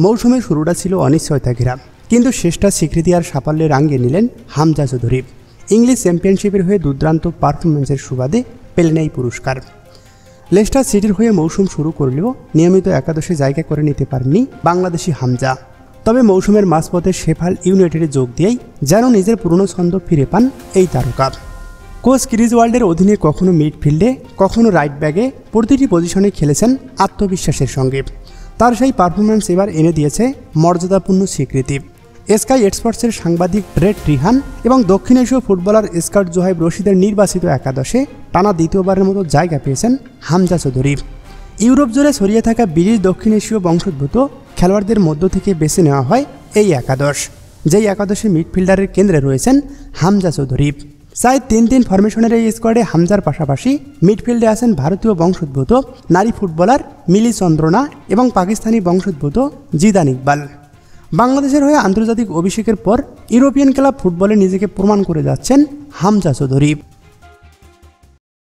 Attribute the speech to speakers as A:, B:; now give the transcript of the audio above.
A: মৌসুমের শুরুটা ছিল অনিশ্চয়তা ঘেরা, কিন্তু শেষটা স্বীকৃতি আর সাফল্যে রাঙিয়ে নিলেন হামজা চৌধুরী। ইংলিশ চ্যাম্পিয়নশিপের হয়ে দুর্দান্ত পারফরমেন্সের সুবাদে পেলেন এই পুরস্কার। লেস্টার সিটির হয়ে মৌসুম শুরু করলেও নিয়মিত একাদশে জায়গা করে নিতে পারেননি বাংলাদেশি হামজা। তবে মৌসুমের মাঝপথে শেফাল্ড ইউনাইটেডে যোগ দিয়েই যেন নিজের পুরনো ছন্দ ফিরে পান এই তারকা। কোচ ক্রিস ওয়ার্ল্ডের অধীনে কখনো মিডফিল্ডে, কখনো রাইট ব্যাগে প্রতিটি পজিশনে খেলেছেন আত্মবিশ্বাসের সঙ্গে। তার সেই পারফরমেন্স এবার এনে দিয়েছে মর্যাদাপূর্ণ স্বীকৃতি। স্কাই স্পোর্টসের সাংবাদিক ব্রেট রিহান এবং দক্ষিণ এশীয় ফুটবলার স্কট জোহাইব রশিদের নির্বাচিত একাদশে টানা দ্বিতীয়বারের মতো জায়গা পেয়েছেন হামজা চৌধুরী। ইউরোপ জুড়ে ছড়িয়ে থাকা 20 দক্ষিণ এশীয় বংশোদ্ভূত খেলোয়াড়দের মধ্য থেকে বেছে নেওয়া হয় এই একাদশ, যেই একাদশে মিডফিল্ডারের কেন্দ্রে রয়েছেন হামজা চৌধুরী। 4-3-3 ফরমেশনের এই স্কোয়াডে হামজার পাশাপাশি মিডফিল্ডে আছেন ভারতীয় বংশোদ্ভূত নারী ফুটবলার মিলি চন্দ্রনা এবং পাকিস্তানি বংশোদ্ভূত জিদান ইকবাল। বাংলাদেশের হয়ে আন্তর্জাতিক অভিষেকের পর ইউরোপিয়ান ক্লাব ফুটবলে নিজেকে প্রমাণ করে যাচ্ছেন হামজা চৌধুরী।